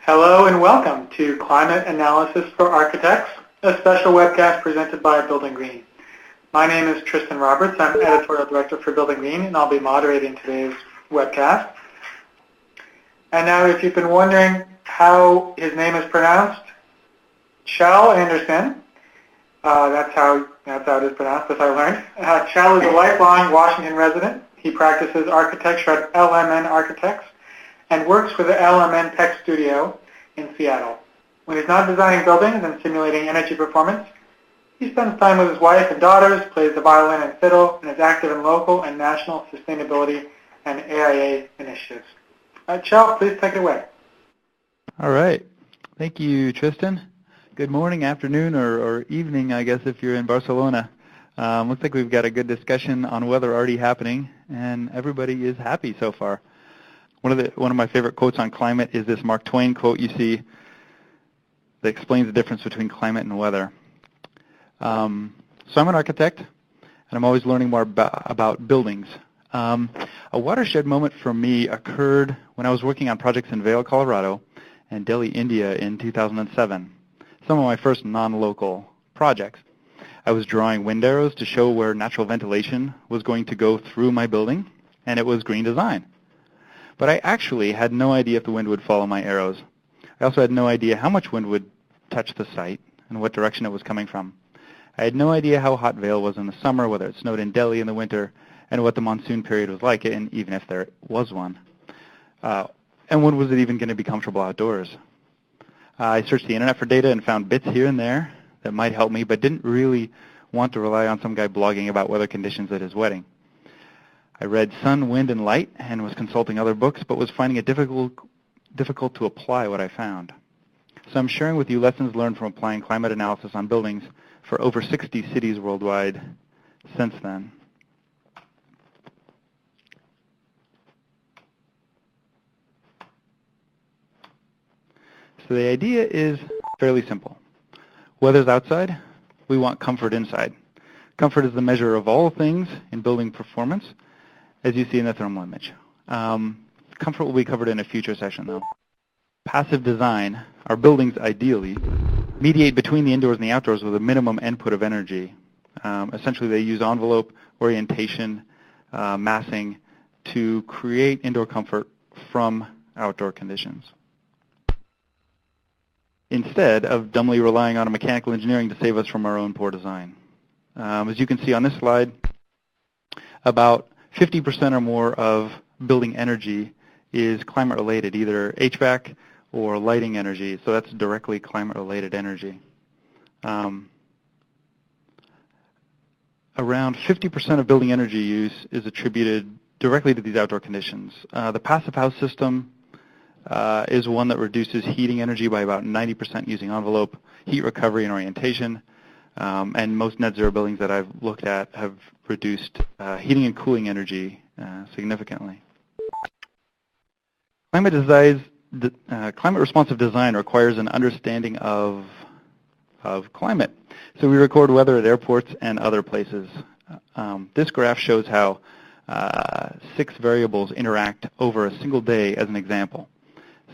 Hello and welcome to Climate Analysis for Architects, a special webcast presented by Building Green. My name is Tristan Roberts. I'm Editorial Director for Building Green, and I'll be moderating today's webcast. And now, if you've been wondering how his name is pronounced, Kjell Andersen. That's how it is pronounced, as I learned. Kjell is a lifelong Washington resident. He practices architecture at LMN Architects and works for the LMN Tech Studio in Seattle. When he's not designing buildings and simulating energy performance, he spends time with his wife and daughters, plays the violin and fiddle, and is active in local and national sustainability and AIA initiatives. Kjell, please take it away. All right. Thank you, Tristan. Good morning, afternoon, or evening, I guess, if you're in Barcelona. Looks like we've got a good discussion on weather already happening, and everybody is happy so far. One of my favorite quotes on climate is this Mark Twain quote you see that explains the difference between climate and weather. So I'm an architect, and I'm always learning more about buildings. A watershed moment for me occurred when I was working on projects in Vail, Colorado, and Delhi, India in 2007. Some of my first non-local projects. I was drawing wind arrows to show where natural ventilation was going to go through my building, and it was green design. But I actually had no idea if the wind would follow my arrows. I also had no idea how much wind would touch the site and what direction it was coming from. I had no idea how hot Vail was in the summer, whether it snowed in Delhi in the winter, and what the monsoon period was like, and even if there was one. And when was it even going to be comfortable outdoors? I searched the internet for data and found bits here and there that might help me, but didn't really want to rely on some guy blogging about weather conditions at his wedding. I read Sun, Wind, and Light and was consulting other books, but was finding it difficult to apply what I found. So I'm sharing with you lessons learned from applying climate analysis on buildings for over 60 cities worldwide since then. So the idea is fairly simple. Weather's outside, we want comfort inside. Comfort is the measure of all things in building performance, as you see in the thermal image. Comfort will be covered in a future session, though. Passive design, our buildings ideally, mediate between the indoors and the outdoors with a minimum input of energy. Essentially, they use envelope, orientation, massing to create indoor comfort from outdoor conditions, instead of dumbly relying on a mechanical engineering to save us from our own poor design. As you can see on this slide, about 50% or more of building energy is climate-related, either HVAC or lighting energy, so that's directly climate-related energy. Around 50% of building energy use is attributed directly to these outdoor conditions. The passive house system is one that reduces heating energy by about 90% using envelope, heat recovery, and orientation. And most net zero buildings that I've looked at have reduced heating and cooling energy significantly. Climate responsive design requires an understanding of climate. So we record weather at airports and other places. This graph shows how 6 variables interact over a single day as an example.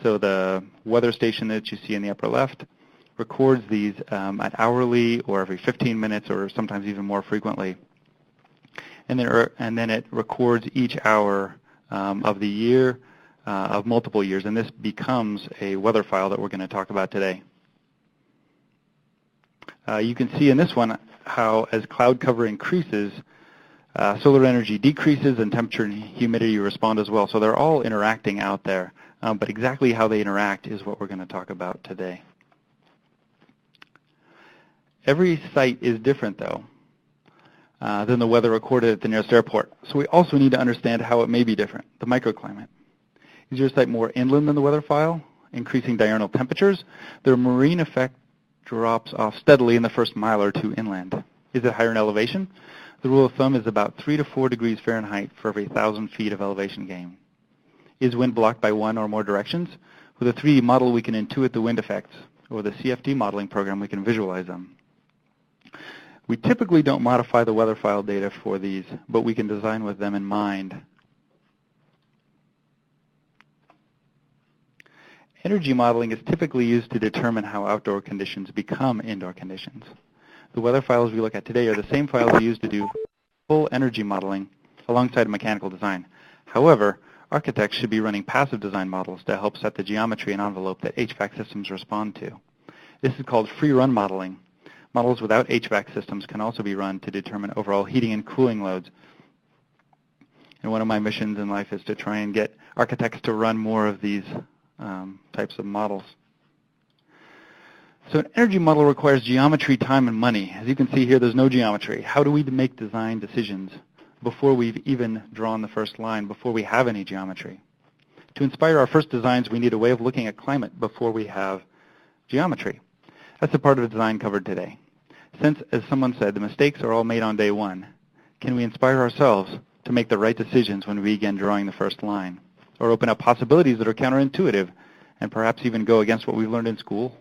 So the weather station that you see in the upper left records these at hourly or every 15 minutes or sometimes even more frequently. And then it records each hour of the year of multiple years, and this becomes a weather file that we're going to talk about today. You can see in this one how as cloud cover increases, solar energy decreases and temperature and humidity respond as well. So they're all interacting out there, but exactly how they interact is what we're going to talk about today. Every site is different, though, than the weather recorded at the nearest airport. So we also need to understand how it may be different, the microclimate. Is your site more inland than the weather file, increasing diurnal temperatures? The marine effect drops off steadily in the first mile or two inland. Is it higher in elevation? The rule of thumb is about 3 to 4 degrees Fahrenheit for every 1,000 feet of elevation gain. Is wind blocked by one or more directions? With a 3D model, we can intuit the wind effects, or the CFD modeling program, we can visualize them. We typically don't modify the weather file data for these, but we can design with them in mind. Energy modeling is typically used to determine how outdoor conditions become indoor conditions. The weather files we look at today are the same files used to do full energy modeling alongside mechanical design. However, architects should be running passive design models to help set the geometry and envelope that HVAC systems respond to. This is called free-run modeling. Models without HVAC systems can also be run to determine overall heating and cooling loads. And one of my missions in life is to try and get architects to run more of these types of models. So an energy model requires geometry, time, and money. As you can see here, there's no geometry. How do we make design decisions before we've even drawn the first line, before we have any geometry? To inspire our first designs, we need a way of looking at climate before we have geometry. That's the part of the design covered today. Since, as someone said, the mistakes are all made on day one, can we inspire ourselves to make the right decisions when we begin drawing the first line, or open up possibilities that are counterintuitive and perhaps even go against what we've learned in school?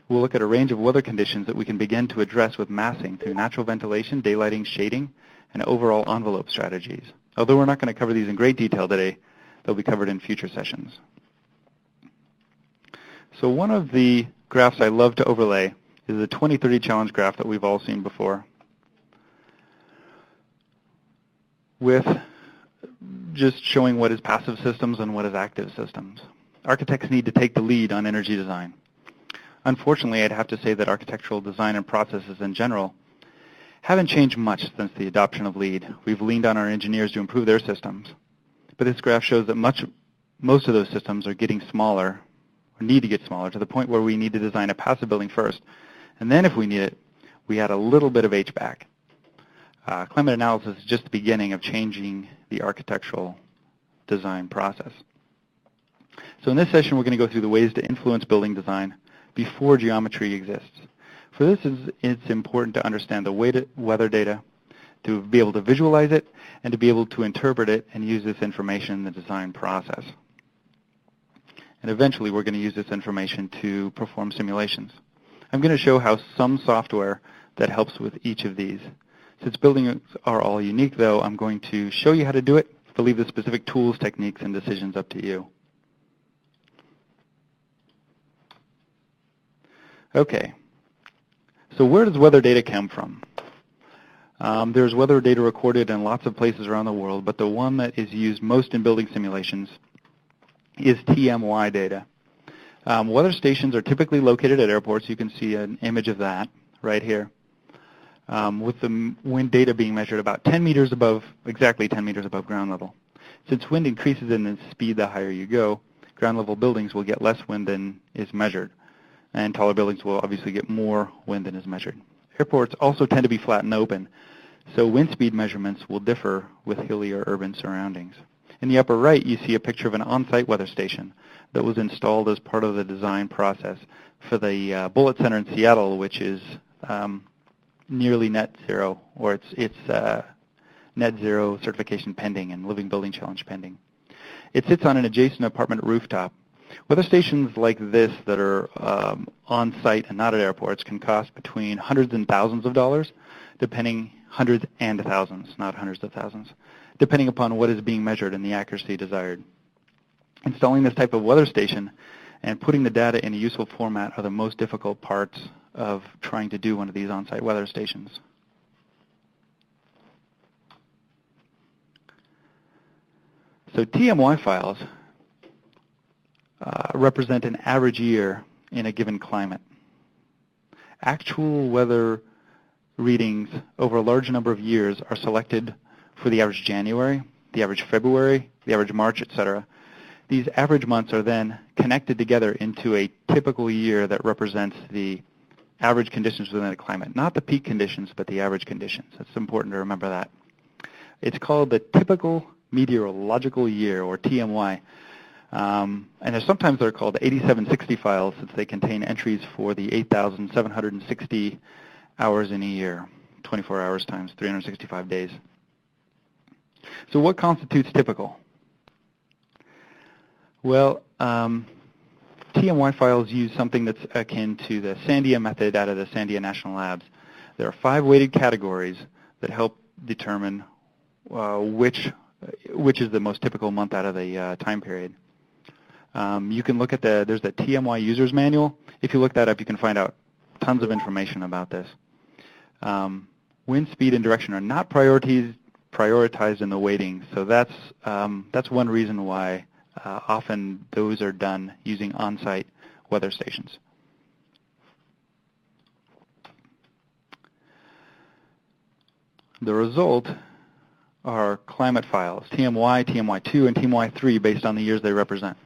We'll look at a range of weather conditions that we can begin to address with massing through natural ventilation, daylighting, shading, and overall envelope strategies. Although we're not going to cover these in great detail today, they'll be covered in future sessions. So one of the graphs I love to overlay is the 2030 challenge graph that we've all seen before, with just showing what is passive systems and what is active systems. Architects need to take the lead on energy design. Unfortunately, I'd have to say that architectural design and processes in general haven't changed much since the adoption of LEED. We've leaned on our engineers to improve their systems. But this graph shows that most of those systems are getting smaller, or need to get smaller, to the point where we need to design a passive building first. And then if we need it, we add a little bit of HVAC. Climate analysis is just the beginning of changing the architectural design process. So in this session, we're going to go through the ways to influence building design before geometry exists. For this, it's important to understand the weather data, to be able to visualize it, and to be able to interpret it and use this information in the design process. And eventually, we're going to use this information to perform simulations. I'm going to show how some software that helps with each of these. Since buildings are all unique, though, I'm going to show you how to do it, but leave the specific tools, techniques, and decisions up to you. Okay, so where does weather data come from? There's weather data recorded in lots of places around the world, but the one that is used most in building simulations is TMY data. Weather stations are typically located at airports. You can see an image of that right here, with the wind data being measured about 10 meters above, exactly 10 meters above ground level. Since wind increases in speed the higher you go, ground level buildings will get less wind than is measured, and taller buildings will obviously get more wind than is measured. Airports also tend to be flat and open, so wind speed measurements will differ with hilly or urban surroundings. In the upper right, you see a picture of an on-site weather station that was installed as part of the design process for the Bullitt Center in Seattle, which is nearly net zero, or it's net zero certification pending and living building challenge pending. It sits on an adjacent apartment rooftop. Weather stations like this that are on-site and not at airports can cost between hundreds and thousands of dollars, hundreds and thousands, not hundreds of thousands, depending upon what is being measured and the accuracy desired. Installing this type of weather station and putting the data in a useful format are the most difficult parts of trying to do one of these on-site weather stations. So TMY files represent an average year in a given climate. Actual weather readings over a large number of years are selected for the average January, the average February, the average March, etc. These average months are then connected together into a typical year that represents the average conditions within a climate. Not the peak conditions, but the average conditions. It's important to remember that. It's called the typical meteorological year, or TMY. And sometimes they're called 8760 files since they contain entries for the 8,760 hours in a year, 24 hours times 365 days. So what constitutes typical? Well, TMY files use something that's akin to the Sandia method out of the Sandia National Labs. There are 5 weighted categories that help determine which is the most typical month out of the time period. You can look at there's the TMY User's Manual. If you look that up, you can find out tons of information about this. Wind speed and direction are not prioritized in the weighting, so that's one reason why often those are done using on-site weather stations. The result are climate files, TMY, TMY2, and TMY3 based on the years they represent.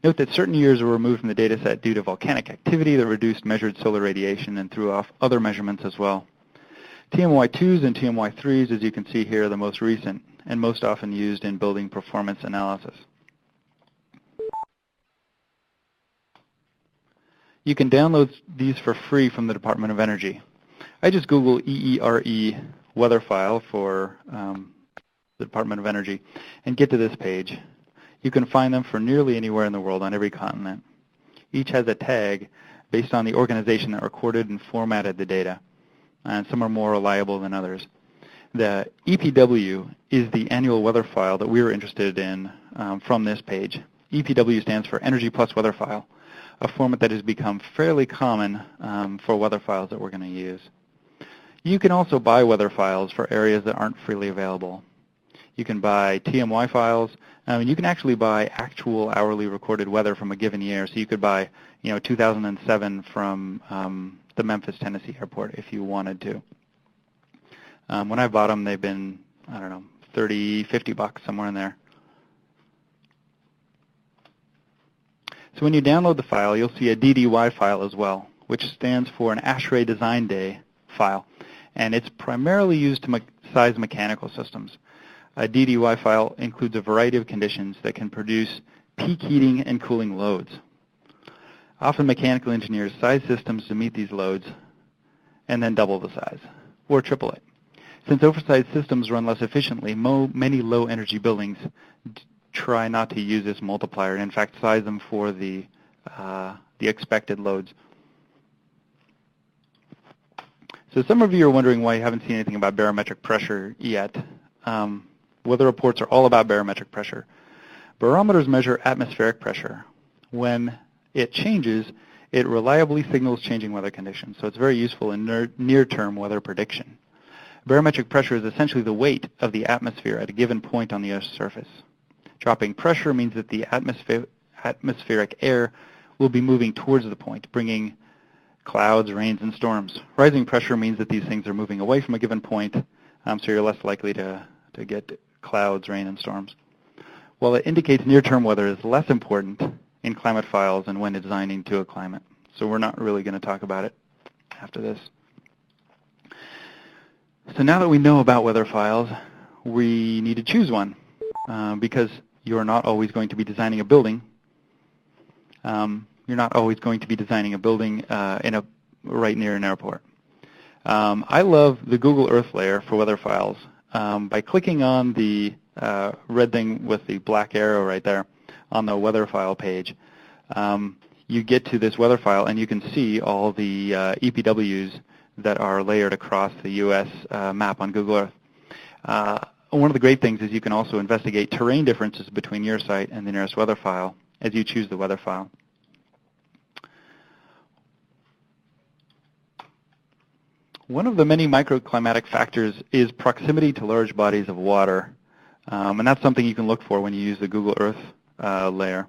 Note that certain years were removed from the data set due to volcanic activity that reduced measured solar radiation and threw off other measurements as well. TMY2s and TMY3s, as you can see here, are the most recent and most often used in building performance analysis. You can download these for free from the Department of Energy. I just Google EERE weather file for the Department of Energy and get to this page. You can find them for nearly anywhere in the world on every continent. Each has a tag based on the organization that recorded and formatted the data, and some are more reliable than others. The EPW is the annual weather file that we were interested in from this page. EPW stands for Energy Plus Weather File, a format that has become fairly common for weather files that we're going to use. You can also buy weather files for areas that aren't freely available. You can buy TMY files, and you can actually buy actual hourly recorded weather from a given year. So you could buy, 2007 from the Memphis, Tennessee airport if you wanted to. When I bought them, they've been, I don't know, $30, $50, somewhere in there. So when you download the file, you'll see a DDY file as well, which stands for an ASHRAE Design Day file. And it's primarily used to size mechanical systems. A DDY file includes a variety of conditions that can produce peak heating and cooling loads. Often mechanical engineers size systems to meet these loads and then double the size, or triple it. Since oversized systems run less efficiently, many low-energy buildings try not to use this multiplier and in fact size them for the expected loads. So some of you are wondering why you haven't seen anything about barometric pressure yet. Weather reports are all about barometric pressure. Barometers measure atmospheric pressure. When it changes, it reliably signals changing weather conditions, so it's very useful in near-term weather prediction. Barometric pressure is essentially the weight of the atmosphere at a given point on the Earth's surface. Dropping pressure means that the atmospheric air will be moving towards the point, bringing clouds, rains, and storms. Rising pressure means that these things are moving away from a given point, so you're less likely to get clouds, rain, and storms. While it indicates near-term weather is less important in climate files and when designing to a climate. So we're not really going to talk about it after this. So now that we know about weather files, we need to choose one because you're not always going to be designing a building. You're not always going to be designing a building right near an airport. I love the Google Earth layer for weather files. By clicking on the red thing with the black arrow right there on the weather file page, you get to this weather file and you can see all the EPWs that are layered across the U.S. map on Google Earth. One of the great things is you can also investigate terrain differences between your site and the nearest weather file as you choose the weather file. One of the many microclimatic factors is proximity to large bodies of water, and that's something you can look for when you use the Google Earth layer.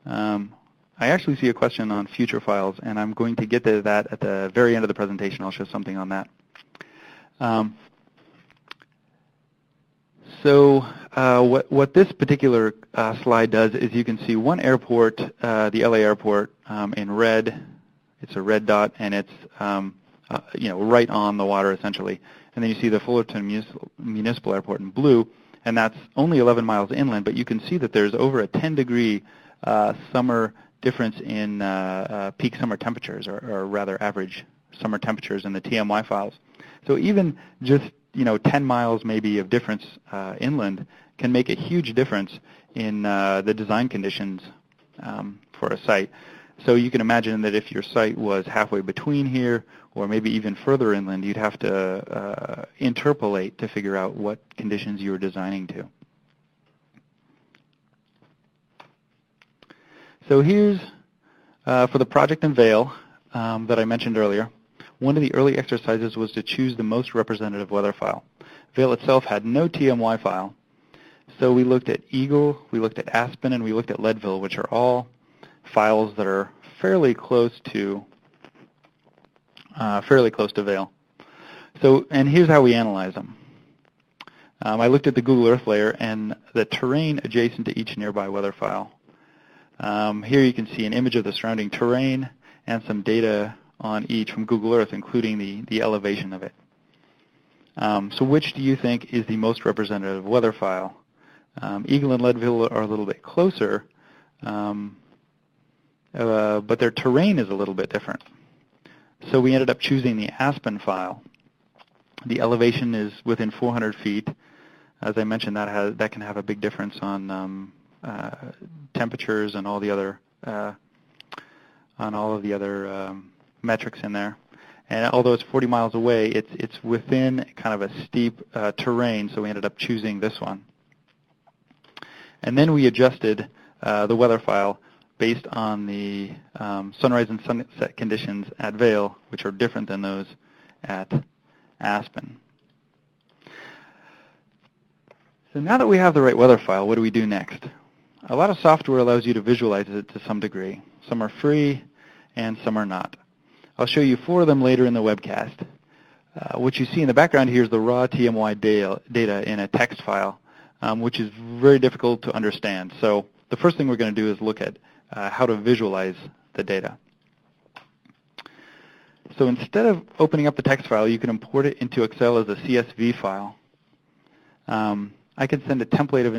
I actually see a question on future files, and I'm going to get to that at the very end of the presentation. I'll show something on that. What this particular slide does is you can see one airport, the LA airport, in red. It's a red dot, and it's right on the water essentially. And then you see the Fullerton Municipal Airport in blue, and that's only 11 miles inland. But you can see that there's over a 10-degree summer difference in peak summer temperatures, or rather average summer temperatures in the TMY files. So even just 10 miles maybe of difference inland can make a huge difference in the design conditions for a site. So you can imagine that if your site was halfway between here, or maybe even further inland, you'd have to interpolate to figure out what conditions you were designing to. So here's, for the project in Vail that I mentioned earlier, one of the early exercises was to choose the most representative weather file. Vail itself had no TMY file, so we looked at Eagle, we looked at Aspen, and we looked at Leadville, which are all files that are fairly close to Vail. So, and here's how we analyze them. I looked at the Google Earth layer and the terrain adjacent to each nearby weather file. Here you can see an image of the surrounding terrain and some data on each from Google Earth, including the elevation of it. So which do you think is the most representative weather file? Eagle and Leadville are a little bit closer, but their terrain is a little bit different. So we ended up choosing the Aspen file. The elevation is within 400 feet. As I mentioned, that can have a big difference on temperatures and all the other metrics in there. And although it's 40 miles away, it's within kind of a steep terrain, so we ended up choosing this one. And then we adjusted the weather file based on the sunrise and sunset conditions at Vail, which are different than those at Aspen. So now that we have the right weather file, what do we do next? A lot of software allows you to visualize it to some degree. Some are free and some are not. I'll show you 4 of them later in the webcast. What you see in the background here is the raw TMY data in a text file, which is very difficult to understand. So the first thing we're going to do is look at how to visualize the data. So instead of opening up the text file, you can import it into Excel as a CSV file. I can send a template of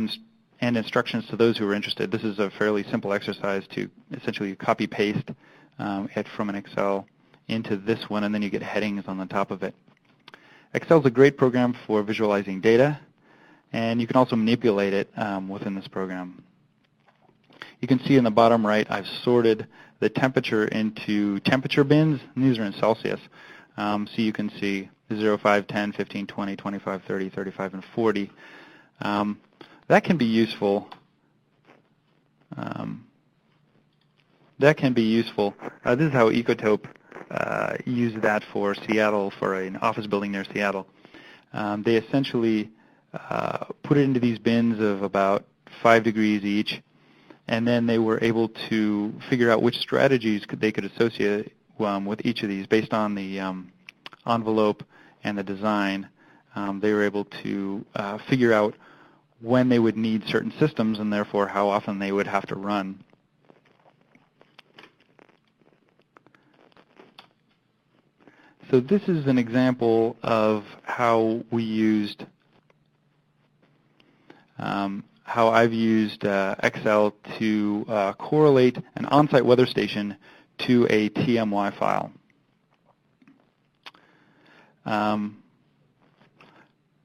and instructions to those who are interested. This is a fairly simple exercise to essentially copy-paste it from an Excel into this one, and then you get headings on the top of it. Excel is a great program for visualizing data, and you can also manipulate it within this program. You can see in the bottom right, I've sorted the temperature into temperature bins, and these are in Celsius. So you can see 0, 5, 10, 15, 20, 25, 30, 35, and 40. That can be useful. This is how Ecotope used that for Seattle, for an office building near Seattle. They essentially put it into these bins of about 5 degrees each, and then they were able to figure out which strategies they could associate with each of these based on the envelope and the design. They were able to figure out when they would need certain systems and therefore how often they would have to run. So this is an example of how we used, how I've used Excel to correlate an on-site weather station to a TMY file.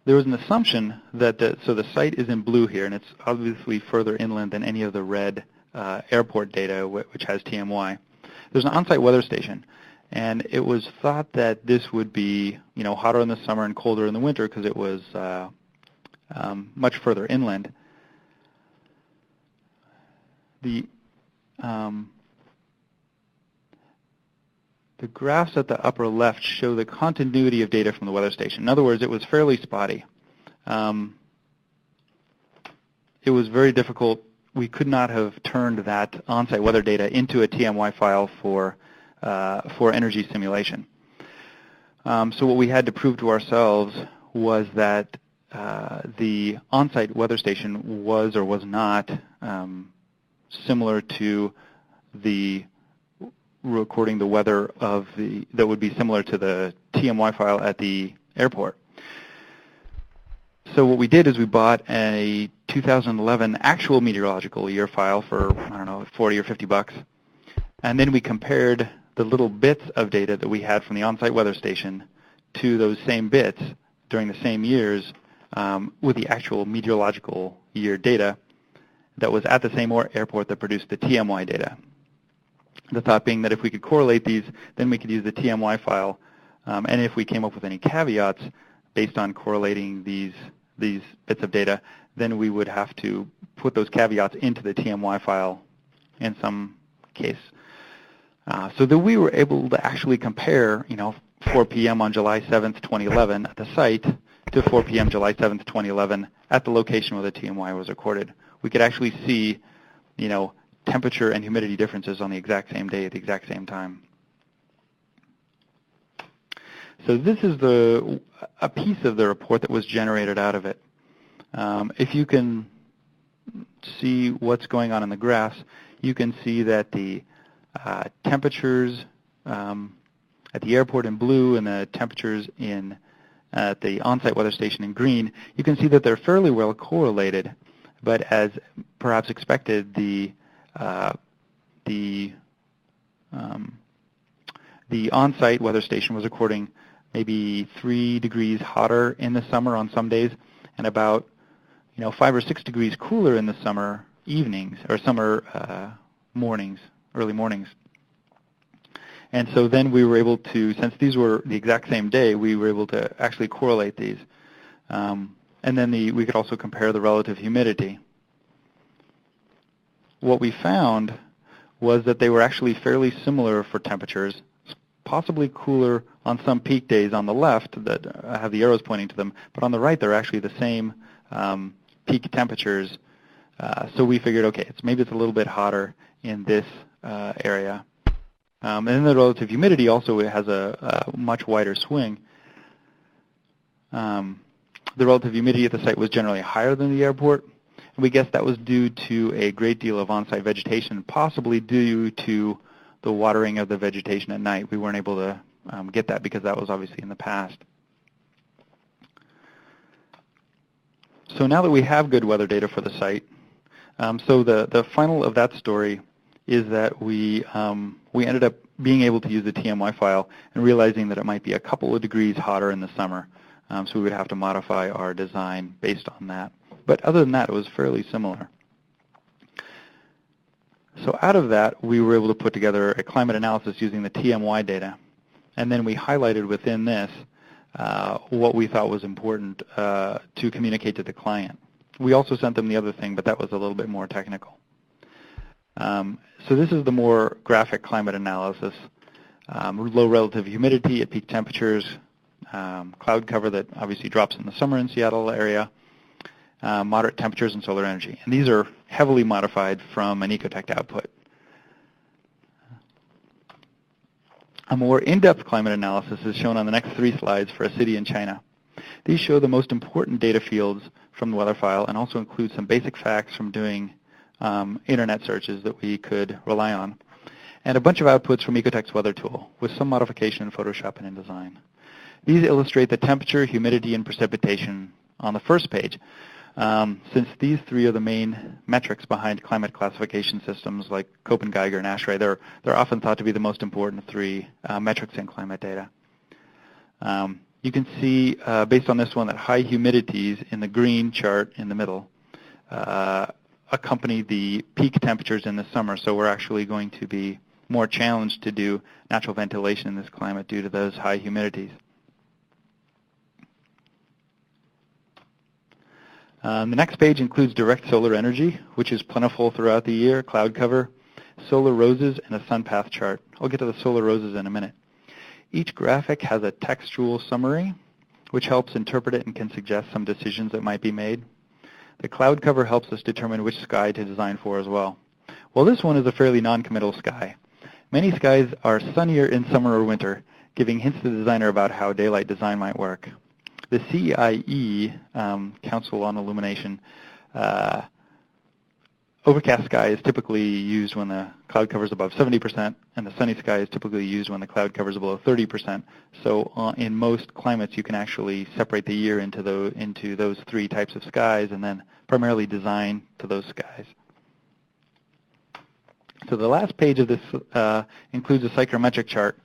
There was an assumption that so the site is in blue here, and it's obviously further inland than any of the red airport data, which has TMY. There's an on-site weather station, and it was thought that this would be, hotter in the summer and colder in the winter because it was much further inland. The graphs at the upper left show the continuity of data from the weather station. In other words, it was fairly spotty. It was very difficult. We could not have turned that on-site weather data into a TMY file for energy simulation. So what we had to prove to ourselves was that the on-site weather station was or was not similar to the recording the weather that would be similar to the TMY file at the airport. So what we did is we bought a 2011 actual meteorological year file for, I don't know, 40 or 50 bucks. And then we compared the little bits of data that we had from the on-site weather station to those same bits during the same years with the actual meteorological year data that was at the same airport that produced the TMY data. The thought being that if we could correlate these, then we could use the TMY file, and if we came up with any caveats based on correlating these bits of data, then we would have to put those caveats into the TMY file in some case. So that we were able to actually compare, 4 p.m. on July 7th, 2011 at the site to 4 p.m. July 7th, 2011 at the location where the TMY was recorded. We could actually see, temperature and humidity differences on the exact same day at the exact same time. So this is a piece of the report that was generated out of it. If you can see what's going on in the graphs, you can see that the temperatures at the airport in blue and the temperatures at the on-site weather station in green, you can see that they're fairly well correlated. But as perhaps expected, the on-site weather station was recording maybe 3 degrees hotter in the summer on some days, and about 5 or 6 degrees cooler in the summer evenings or summer mornings, early mornings. And so then we were able to, since these were the exact same day, we were able to actually correlate these. And then we could also compare the relative humidity. What we found was that they were actually fairly similar for temperatures, possibly cooler on some peak days on the left that have the arrows pointing to them, but on the right they're actually the same peak temperatures. So we figured, okay, maybe it's a little bit hotter in this area. And then the relative humidity also has a much wider swing. The relative humidity at the site was generally higher than the airport. And we guess that was due to a great deal of on-site vegetation, possibly due to the watering of the vegetation at night. We weren't able to get that because that was obviously in the past. So now that we have good weather data for the site, so the final of that story is that we ended up being able to use the TMY file and realizing that it might be a couple of degrees hotter in the summer. So we would have to modify our design based on that. But other than that, it was fairly similar. So out of that, we were able to put together a climate analysis using the TMY data. And then we highlighted within this what we thought was important to communicate to the client. We also sent them the other thing, but that was a little bit more technical. So this is the more graphic climate analysis. Low relative humidity at peak temperatures, cloud cover that obviously drops in the summer in Seattle area, moderate temperatures and solar energy. And these are heavily modified from an Ecotect output. A more in-depth climate analysis is shown on the next 3 slides for a city in China. These show the most important data fields from the weather file and also include some basic facts from doing internet searches that we could rely on, and a bunch of outputs from Ecotect's weather tool with some modification in Photoshop and InDesign. These illustrate the temperature, humidity, and precipitation on the first page. Since these 3 are the main metrics behind climate classification systems like Köppen, Geiger, and ASHRAE, they're often thought to be the most important 3 metrics in climate data. You can see, based on this one, that high humidities in the green chart in the middle accompany the peak temperatures in the summer, so we're actually going to be more challenged to do natural ventilation in this climate due to those high humidities. The next page includes direct solar energy, which is plentiful throughout the year, cloud cover, solar roses, and a sun path chart. I'll get to the solar roses in a minute. Each graphic has a textual summary, which helps interpret it and can suggest some decisions that might be made. The cloud cover helps us determine which sky to design for as well. Well, this one is a fairly non-committal sky. Many skies are sunnier in summer or winter, giving hints to the designer about how daylight design might work. The CIE, Council on Illumination, overcast sky is typically used when the cloud cover is above 70%, and the sunny sky is typically used when the cloud cover is below 30%. So in most climates, you can actually separate the year into those 3 types of skies and then primarily design to those skies. So the last page of this includes a psychrometric chart,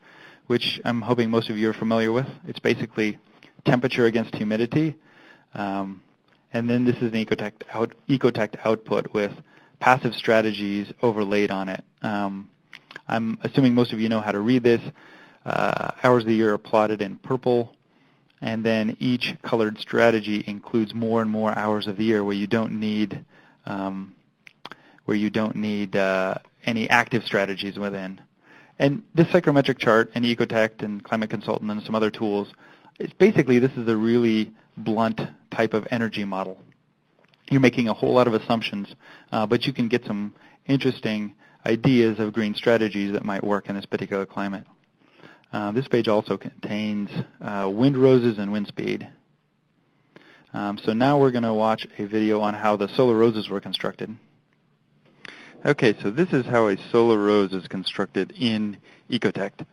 which I'm hoping most of you are familiar with. It's basically temperature against humidity. And then this is an Ecotect output with passive strategies overlaid on it. I'm assuming most of you know how to read this. Hours of the year are plotted in purple, and then each colored strategy includes more and more hours of the year where you don't need any active strategies within. And this psychrometric chart and Ecotect and Climate Consultant and some other tools, it's basically this is a really blunt type of energy model. You're making a whole lot of assumptions, but you can get some interesting ideas of green strategies that might work in this particular climate. This page also contains wind roses and wind speed. So now we're going to watch a video on how the solar roses were constructed. Okay, so this is how a solar rose is constructed in Ecotect.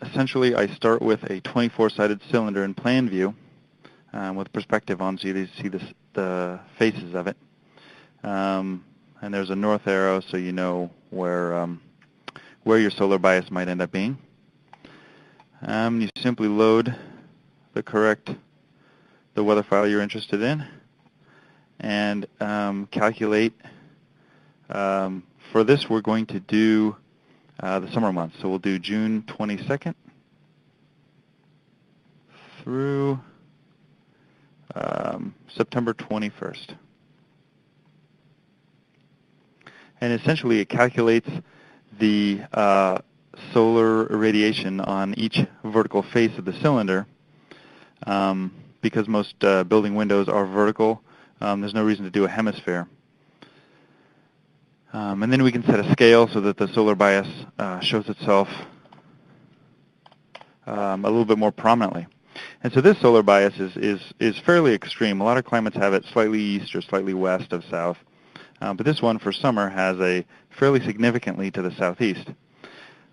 Essentially, I start with a 24-sided cylinder in plan view with perspective on, so you see the faces of it. And there's a north arrow, so you know where your solar bias might end up being. You simply load the weather file you're interested in and calculate. For this, we're going to do the summer months. So we'll do June 22nd through September 21st. And essentially, it calculates the solar irradiation on each vertical face of the cylinder. Because most building windows are vertical, there's no reason to do a hemisphere. And then we can set a scale so that the solar bias shows itself a little bit more prominently. And so this solar bias is fairly extreme. A lot of climates have it slightly east or slightly west of south. But this one for summer has a fairly significantly to the southeast.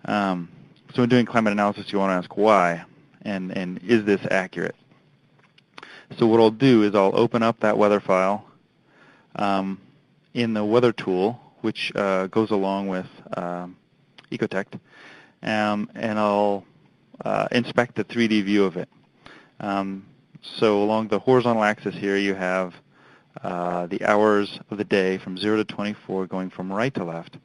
So when doing climate analysis, you want to ask why, and is this accurate? So what I'll do is I'll open up that weather file in the weather tool, which goes along with Ecotect, and I'll inspect the 3D view of it. So along the horizontal axis here, you have the hours of the day from 0 to 24 going from right to left.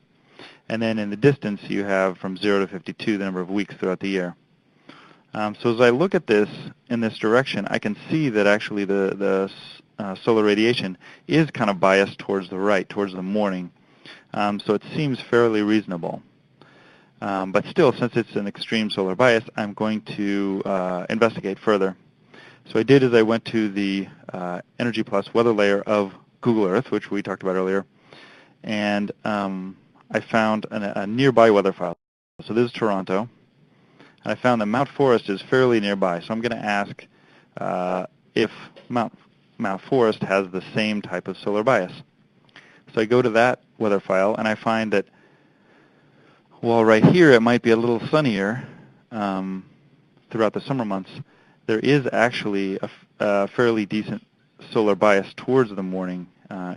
And then in the distance, you have from 0 to 52 the number of weeks throughout the year. So as I look at this in this direction, I can see that actually the solar radiation is kind of biased towards the right, towards the morning. So it seems fairly reasonable. But still, since it's an extreme solar bias, I'm going to investigate further. So I did is I went to the Energy Plus weather layer of Google Earth, which we talked about earlier, and I found a nearby weather file. So this is Toronto. And I found that Mount Forest is fairly nearby. So I'm going to ask if Mount Forest has the same type of solar bias. So I go to that weather file, and I find that, while right here it might be a little sunnier throughout the summer months, there is actually a fairly decent solar bias towards the morning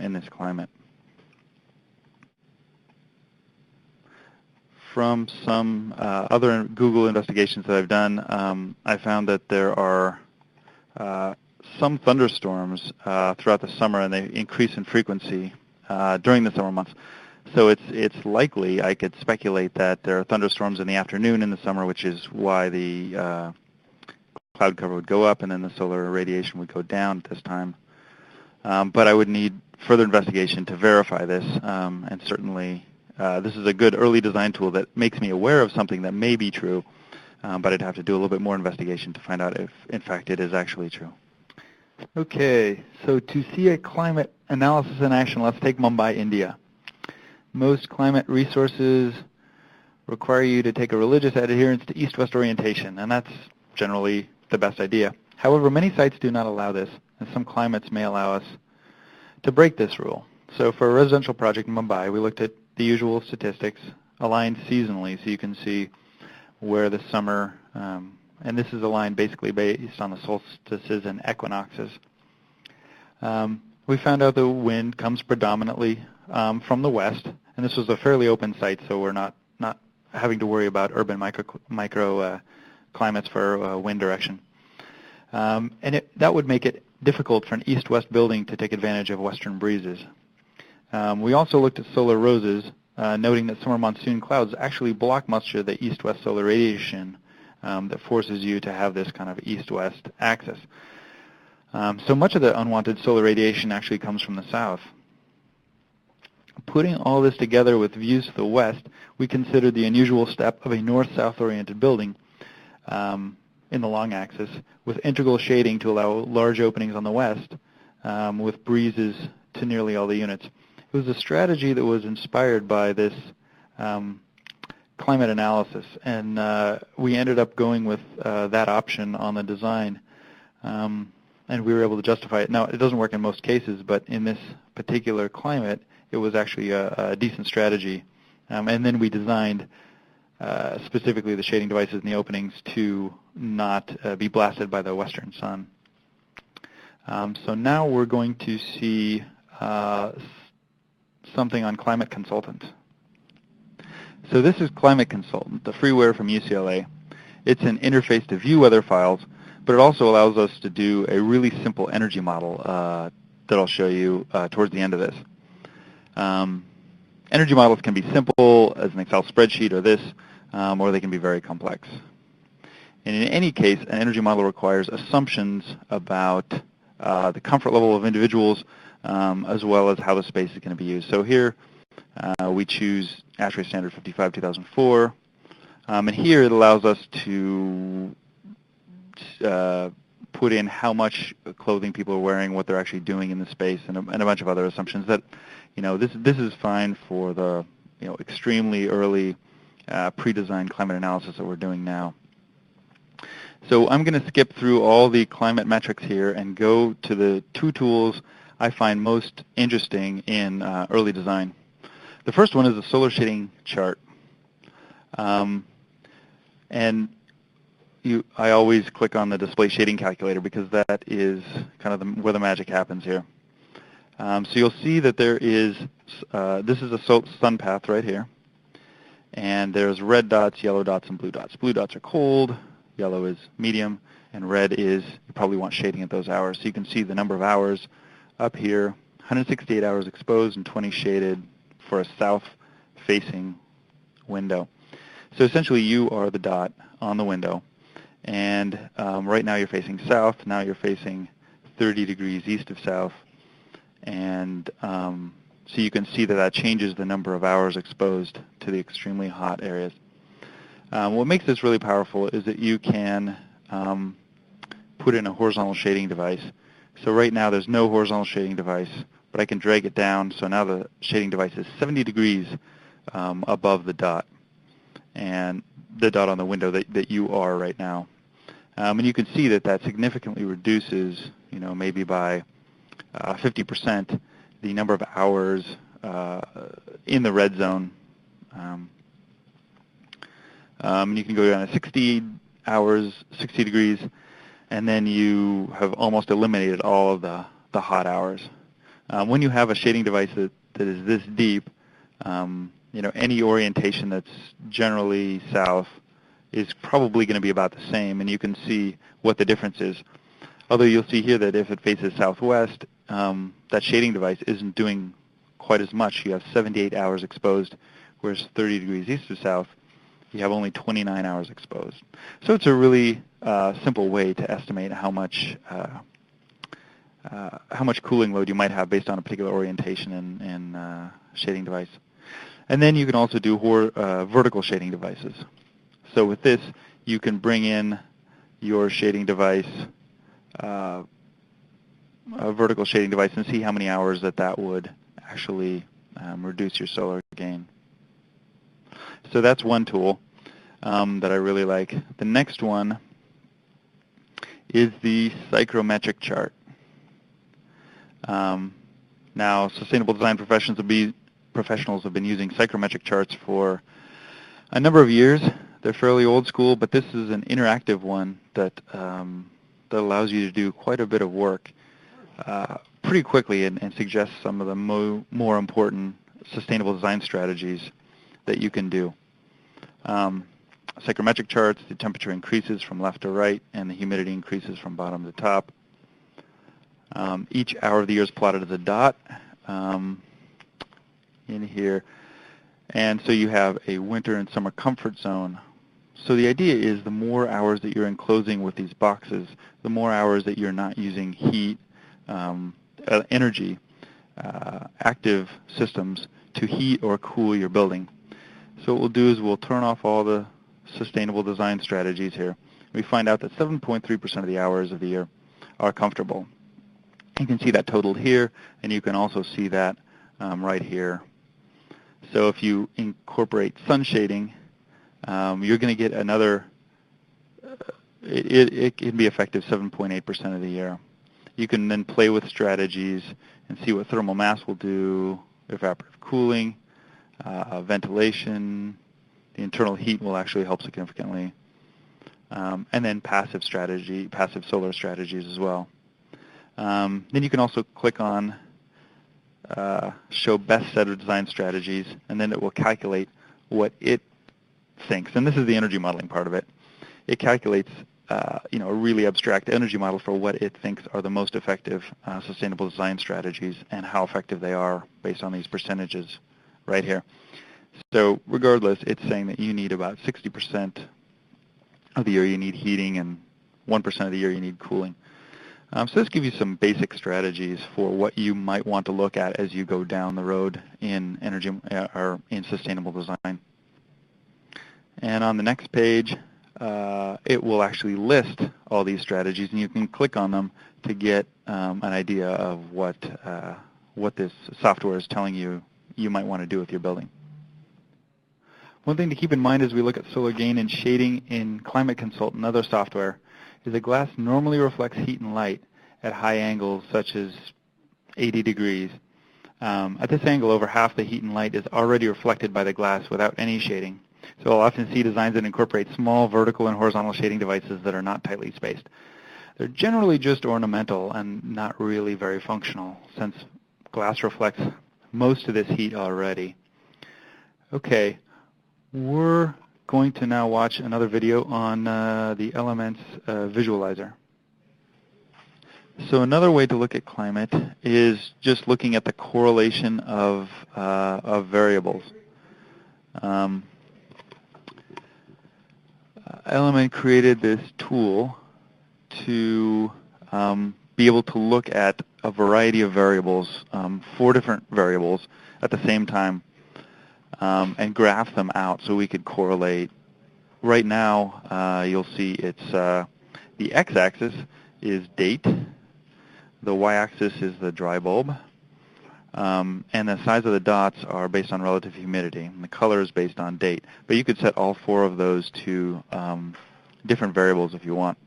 in this climate. From some other Google investigations that I've done, I found that there are some thunderstorms throughout the summer, and they increase in frequency during the summer months. So it's likely, I could speculate, that there are thunderstorms in the afternoon in the summer, which is why the cloud cover would go up and then the solar radiation would go down at this time. But I would need further investigation to verify this, and certainly this is a good early design tool that makes me aware of something that may be true, but I'd have to do a little bit more investigation to find out if, in fact, it is actually true. Okay, so to see a climate analysis in action, let's take Mumbai, India. Most climate resources require you to take a religious adherence to east-west orientation, and that's generally the best idea. However, many sites do not allow this, and some climates may allow us to break this rule. So for a residential project in Mumbai, we looked at the usual statistics aligned seasonally, so you can see where the summer, and this is aligned basically based on the solstices and equinoxes. We found out the wind comes predominantly from the west, and this was a fairly open site, so we're not having to worry about urban micro climates for wind direction. And that would make it difficult for an east-west building to take advantage of western breezes. We also looked at solar roses, noting that summer monsoon clouds actually block much of the east-west solar radiation that forces you to have this kind of east-west axis. So much of the unwanted solar radiation actually comes from the south. Putting all this together with views to the west, we considered the unusual step of a north-south oriented building in the long axis with integral shading to allow large openings on the west with breezes to nearly all the units. It was a strategy that was inspired by this climate analysis, and we ended up going with that option on the design, and we were able to justify it. Now, it doesn't work in most cases, but in this particular climate, it was actually a decent strategy. And then we designed specifically the shading devices in the openings to not be blasted by the western sun. So now we're going to see something on Climate Consultant. So this is Climate Consultant, the freeware from UCLA. It's an interface to view weather files, but it also allows us to do a really simple energy model that I'll show you towards the end of this. Energy models can be simple as an Excel spreadsheet or this, or they can be very complex. And in any case, an energy model requires assumptions about the comfort level of individuals as well as how the space is going to be used. So here we choose ASHRAE Standard 55 2004, and here it allows us to put in how much clothing people are wearing, what they're actually doing in the space, and a bunch of other assumptions that, this is fine for the extremely early pre-designed climate analysis that we're doing now. So I'm going to skip through all the climate metrics here and go to the two tools I find most interesting in early design. The first one is the solar shading chart. And I always click on the display shading calculator because that is kind of where the magic happens here. So you'll see that there is, this is a sun path right here. And there's red dots, yellow dots, and blue dots. Blue dots are cold, yellow is medium, and red is, you probably want shading at those hours. So you can see the number of hours up here, 168 hours exposed and 20 shaded for a south-facing window. So essentially you are the dot on the window. And right now you're facing south, now you're facing 30 degrees east of south. And so you can see that that changes the number of hours exposed to the extremely hot areas. What makes this really powerful is that you can put in a horizontal shading device. So right now there's no horizontal shading device, but I can drag it down. So now the shading device is 70 degrees above the dot, and the dot on the window that you are right now. And you can see that that significantly reduces, maybe by 50%, the number of hours in the red zone. You can go down to 60 hours, 60 degrees, and then you have almost eliminated all of the hot hours. When you have a shading device that is this deep, any orientation that's generally south is probably going to be about the same, and you can see what the difference is. Although you'll see here that if it faces southwest, that shading device isn't doing quite as much. You have 78 hours exposed, whereas 30 degrees east of south, you have only 29 hours exposed. So it's a really simple way to estimate how much cooling load you might have based on a particular orientation and shading device. And then you can also do vertical shading devices. So with this, you can bring in your shading device, a vertical shading device, and see how many hours that would actually reduce your solar gain. So that's one tool that I really like. The next one is the psychrometric chart. Now, sustainable design professionals have been using psychrometric charts for a number of years. They're fairly old school, but this is an interactive one that allows you to do quite a bit of work pretty quickly and suggests some of the more important sustainable design strategies that you can do. Psychrometric charts, the temperature increases from left to right, and the humidity increases from bottom to top. Each hour of the year is plotted as a dot in here. And so you have a winter and summer comfort zone. So the idea is the more hours that you're enclosing with these boxes, the more hours that you're not using heat, energy, active systems to heat or cool your building. So what we'll do is we'll turn off all the sustainable design strategies here. We find out that 7.3% of the hours of the year are comfortable. You can see that totaled here, and you can also see that right here. So if you incorporate sun shading, you're going to get another, it can be effective 7.8% of the year. You can then play with strategies and see what thermal mass will do, evaporative cooling, ventilation. The internal heat will actually help significantly. And then passive solar strategies as well. Then you can also click on show best set of design strategies, and then it will calculate what it thinks. And this is the energy modeling part of it. It calculates a really abstract energy model for what it thinks are the most effective sustainable design strategies and how effective they are based on these percentages right here. So regardless, it's saying that you need about 60% of the year you need heating and 1% of the year you need cooling. So this gives you some basic strategies for what you might want to look at as you go down the road in energy or in sustainable design. And on the next page, it will actually list all these strategies, and you can click on them to get an idea of what this software is telling you you might want to do with your building. One thing to keep in mind as we look at solar gain and shading in Climate Consult and other software is that glass normally reflects heat and light at high angles such as 80 degrees. At this angle, over half the heat and light is already reflected by the glass without any shading. So I'll often see designs that incorporate small vertical and horizontal shading devices that are not tightly spaced. They're generally just ornamental and not really very functional, since glass reflects most of this heat already. Okay, we're going to now watch another video on the Elements visualizer. So another way to look at climate is just looking at the correlation of variables. Element created this tool to be able to look at a variety of variables, 4 different variables at the same time, and graph them out so we could correlate. Right now, you'll see it's the x-axis is date, the y-axis is the dry bulb, and the size of the dots are based on relative humidity, and the color is based on date. But you could set all 4 of those to different variables if you want.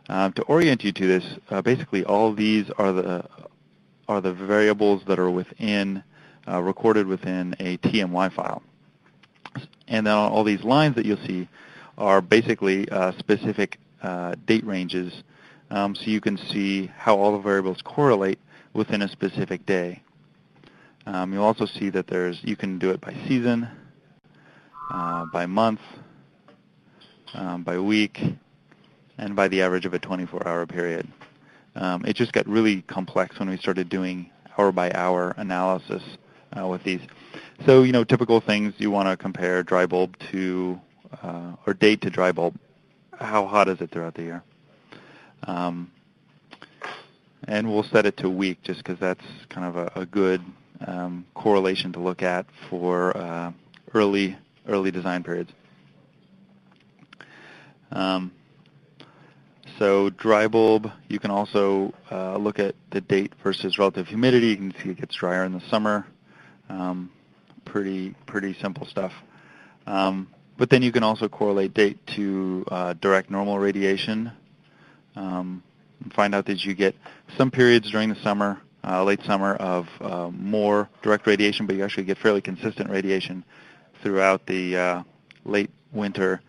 To orient you to this, basically all these are the variables that are within recorded within a TMY file. And then all these lines that you'll see are basically specific date ranges, so you can see how all the variables correlate within a specific day. You'll also see that you can do it by season, by month, by week, and by the average of a 24-hour period. It just got really complex when we started doing hour-by-hour analysis with these. So, typical things you want to compare dry bulb to, or date to dry bulb. How hot is it throughout the year? And we'll set it to week just because that's kind of a good correlation to look at for early design periods. So dry bulb, you can also look at the date versus relative humidity. You can see it gets drier in the summer. Pretty simple stuff. But then you can also correlate date to direct normal radiation. And find out that you get some periods during the summer, late summer, of more direct radiation, but you actually get fairly consistent radiation throughout the late winter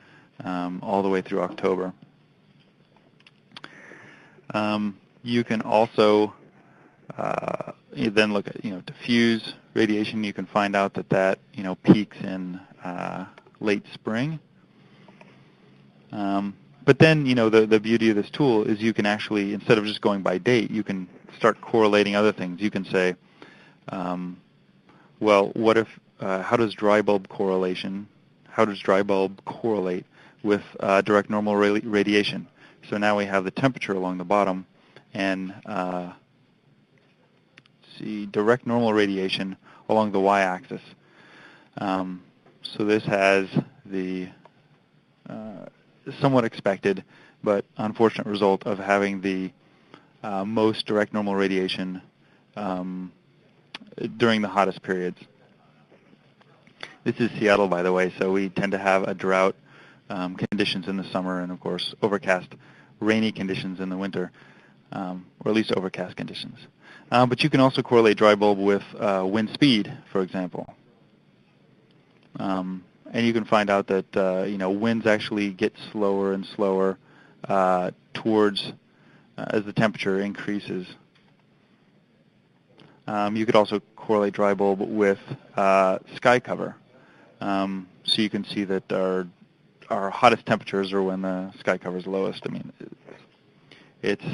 all the way through October. You can also then look at diffuse radiation. You can find out that peaks in late spring. But then the beauty of this tool is you can actually, instead of just going by date, you can start correlating other things. You can say, well, what if how does dry bulb correlate with direct normal radiation? So now we have the temperature along the bottom, and see direct normal radiation along the y-axis. So this has the somewhat expected but unfortunate result of having the most direct normal radiation during the hottest periods. This is Seattle, by the way, so we tend to have a drought conditions in the summer and, of course, overcast, rainy conditions in the winter, or at least overcast conditions. But you can also correlate dry bulb with wind speed, for example. And you can find out that winds actually get slower and slower towards as the temperature increases. You could also correlate dry bulb with sky cover. So you can see that our hottest temperatures are when the sky cover is lowest. I mean, it's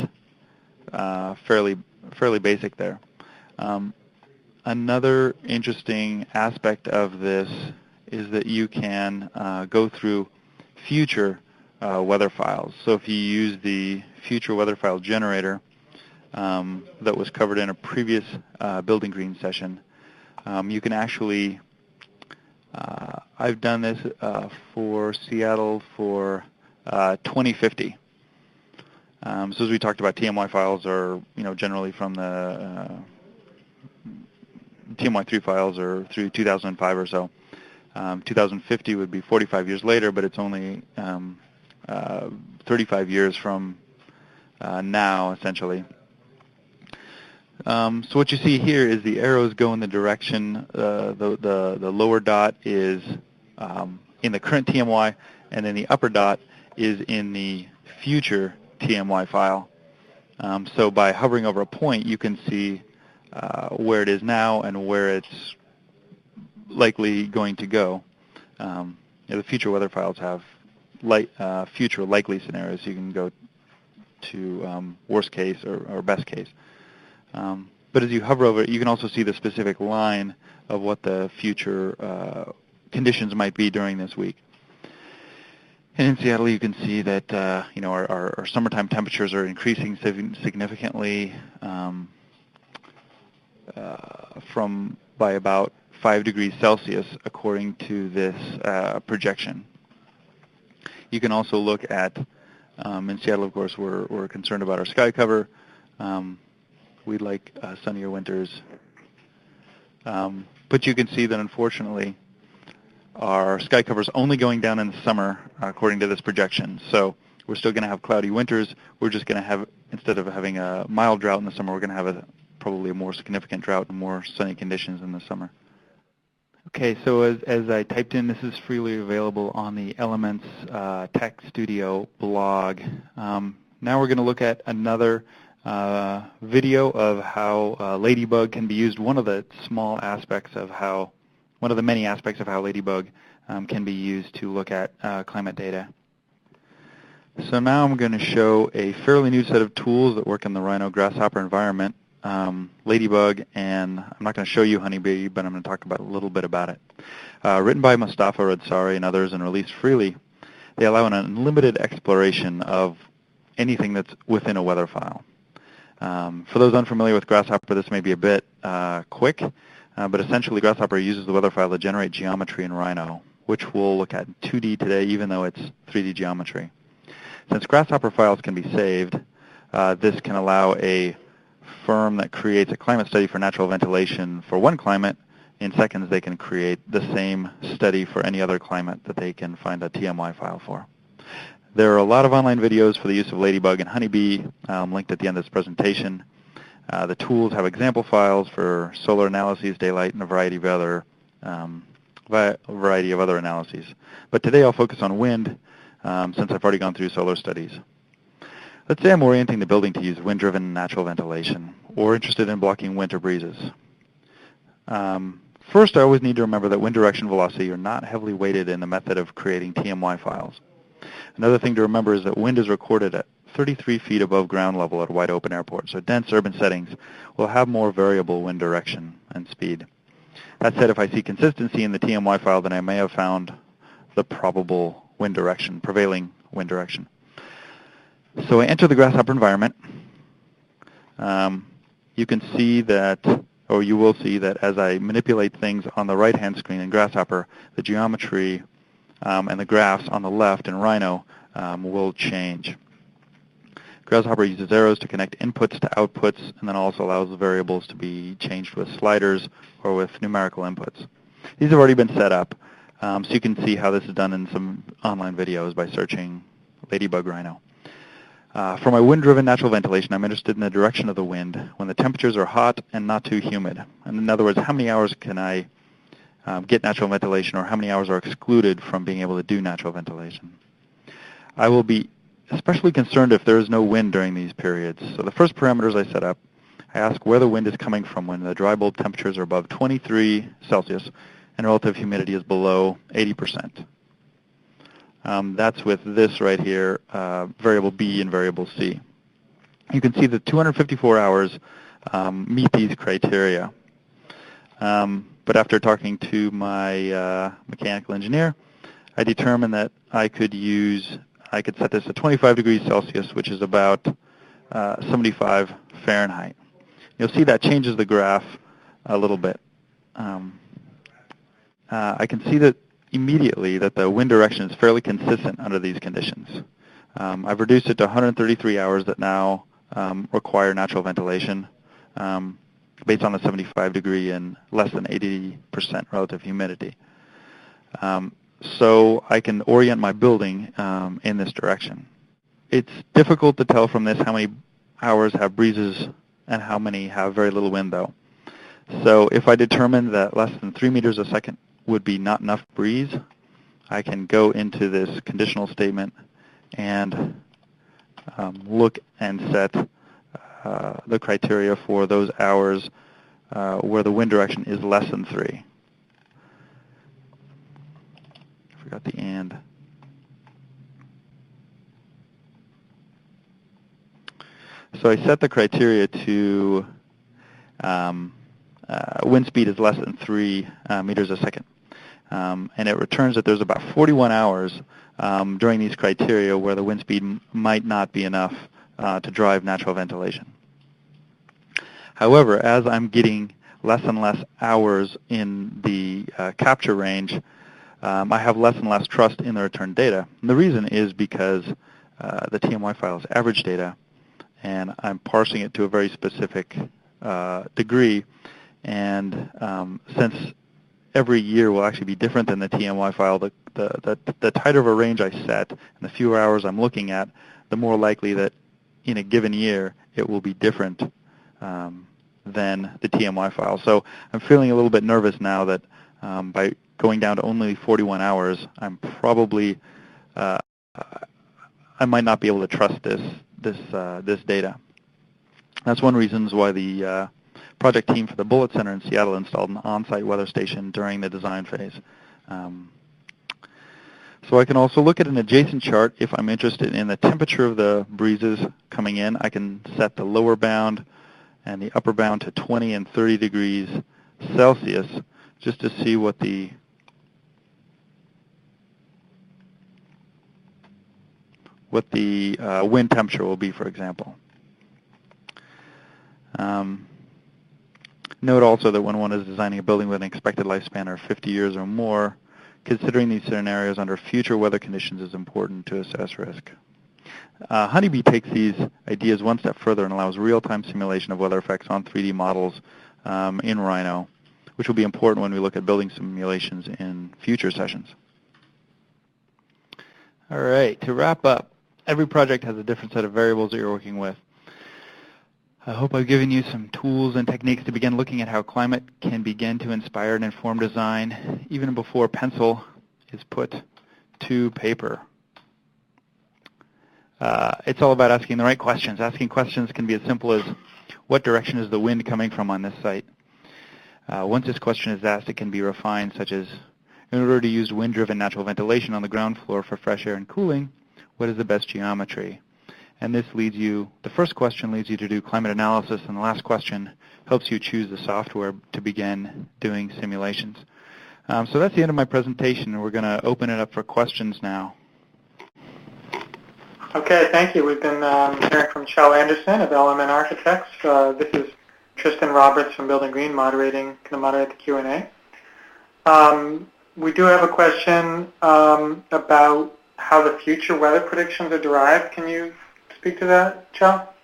fairly basic there. Another interesting aspect of this is that you can go through future weather files. So if you use the future weather file generator that was covered in a previous Building Green session, you can actually, I've done this for Seattle for 2050. So as we talked about, TMY files are, generally from the TMY3 files are through 2005 or so. 2050 would be 45 years later, but it's only 35 years from now, essentially. So what you see here is the arrows go in the direction, the lower dot is in the current TMY, and then the upper dot is in the future TMY file. So by hovering over a point, you can see where it is now and where it's likely going to go. The future weather files have future likely scenarios. You can go to worst case or best case. But as you hover over it, you can also see the specific line of what the future conditions might be during this week. And in Seattle, you can see that our summertime temperatures are increasing significantly by about 5 degrees Celsius, according to this projection. You can also look at, in Seattle, of course, we're concerned about our sky cover. We'd like sunnier winters. But you can see that, unfortunately, our sky cover is only going down in the summer, according to this projection. So we're still going to have cloudy winters. We're just going to have, instead of having a mild drought in the summer, we're going to have probably a more significant drought and more sunny conditions in the summer. Okay, so as I typed in, this is freely available on the Elements Tech Studio blog. Now we're going to look at another video of how Ladybug can be used. One of the many aspects of how Ladybug can be used to look at climate data. So now I'm going to show a fairly new set of tools that work in the Rhino grasshopper environment. Ladybug, and I'm not going to show you Honeybee, but I'm going to talk about a little bit about it. Written by Mustafa Radsari and others and released freely, they allow an unlimited exploration of anything that's within a weather file. For those unfamiliar with Grasshopper, this may be a bit quick, but essentially Grasshopper uses the weather file to generate geometry in Rhino, which we'll look at in 2D today, even though it's 3D geometry. Since Grasshopper files can be saved, this can allow a firm that creates a climate study for natural ventilation for one climate. In seconds, they can create the same study for any other climate that they can find a TMY file for. There are a lot of online videos for the use of Ladybug and Honeybee linked at the end of this presentation. The tools have example files for solar analyses, daylight, and a variety of other analyses. But today I'll focus on wind since I've already gone through solar studies. Let's say I'm orienting the building to use wind-driven natural ventilation, or interested in blocking winter breezes. First, I always need to remember that wind direction velocity are not heavily weighted in the method of creating TMY files. Another thing to remember is that wind is recorded at 33 feet above ground level at a wide open airport, so dense urban settings will have more variable wind direction and speed. That said, if I see consistency in the TMY file, then I may have found the probable wind direction, prevailing wind direction. So I enter the Grasshopper environment. You can see that or you will see that as I manipulate things on the right-hand screen in Grasshopper, the geometry and the graphs on the left in Rhino will change. Grasshopper uses arrows to connect inputs to outputs, and then also allows the variables to be changed with sliders or with numerical inputs. These have already been set up, so you can see how this is done in some online videos by searching Ladybug Rhino. For my wind-driven natural ventilation, I'm interested in the direction of the wind when the temperatures are hot and not too humid. And in other words, how many hours can I get natural ventilation, or how many hours are excluded from being able to do natural ventilation? I will be especially concerned if there is no wind during these periods. So the first parameters I set up, I ask where the wind is coming from when the dry bulb temperatures are above 23 Celsius and relative humidity is below 80%. That's with this right here, variable B and variable C. You can see that 254 hours meet these criteria. But after talking to my mechanical engineer, I determined that I could set this at 25 degrees Celsius, which is about 75 Fahrenheit. You'll see that changes the graph a little bit. I can see that immediately that the wind direction is fairly consistent under these conditions. I've reduced it to 133 hours that now require natural ventilation based on the 75 degree and less than 80% relative humidity. So I can orient my building in this direction. It's difficult to tell from this how many hours have breezes and how many have very little wind, though. So if I determine that less than 3 meters a second would be not enough breeze, I can go into this conditional statement and look and set the criteria for those hours where the wind direction is less than 3. I forgot the and. So I set the criteria to wind speed is less than 3 meters a second. And it returns that there's about 41 hours during these criteria where the wind speed might not be enough to drive natural ventilation. However, as I'm getting less and less hours in the capture range, I have less and less trust in the return data. And the reason is because the TMY file is average data, and I'm parsing it to a very specific degree. And since every year will actually be different than the TMY file, the tighter of a range I set and the fewer hours I'm looking at, the more likely that in a given year it will be different than the TMY file. So I'm feeling a little bit nervous now that by going down to only 41 hours, I'm probably I might not be able to trust this data. That's one reason why the project team for the Bullitt Center in Seattle installed an on-site weather station during the design phase. So I can also look at an adjacent chart if I'm interested in the temperature of the breezes coming in. I can set the lower bound and the upper bound to 20 and 30 degrees Celsius just to see what the wind temperature will be, for example. Note also that when one is designing a building with an expected lifespan of 50 years or more, considering these scenarios under future weather conditions is important to assess risk. Honeybee takes these ideas one step further and allows real-time simulation of weather effects on 3D models in Rhino, which will be important when we look at building simulations in future sessions. All right, to wrap up, every project has a different set of variables that you're working with. I hope I've given you some tools and techniques to begin looking at how climate can begin to inspire and inform design even before pencil is put to paper. It's all about asking the right questions. Asking questions can be as simple as, what direction is the wind coming from on this site? Once this question is asked, it can be refined, such as, in order to use wind-driven natural ventilation on the ground floor for fresh air and cooling, what is the best geometry? And this leads you, the first question leads you to do climate analysis, and the last question helps you choose the software to begin doing simulations. So that's the end of my presentation, and we're going to open it up for questions now. Okay, thank you. We've been hearing from Kjell Andersen of Element Architects. This is Tristan Roberts from Building Green, going to moderate the Q&A. We do have a question about how the future weather predictions are derived. Can you speak to that, Chal?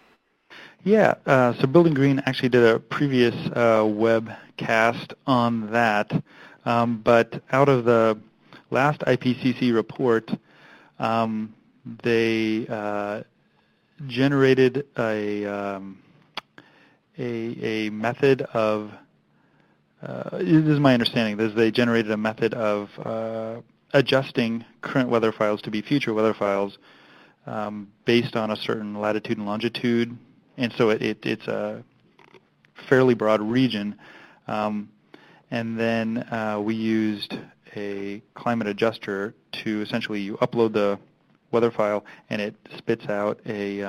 Yeah, so Building Green actually did a previous webcast on that, but out of the last IPCC report, they generated a method of, this is my understanding, they generated a method of adjusting current weather files to be future weather files based on a certain latitude and longitude, and so it's a fairly broad region. And then we used a climate adjuster to essentially, you upload the weather file and it spits out a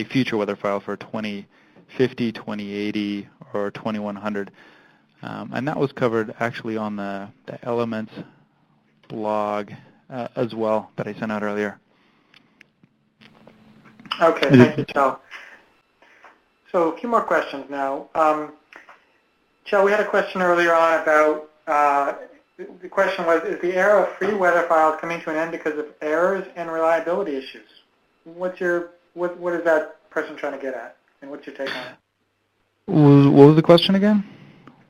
future weather file for 2050, 2080, or 2100. And that was covered actually on the Elements blog as well that I sent out earlier. Okay, thank you, Chal. So a few more questions now. Chal, we had a question earlier on about, the question was, is the era of free weather files coming to an end because of errors and reliability issues? What is that person trying to get at, and what's your take on it? What was the question again?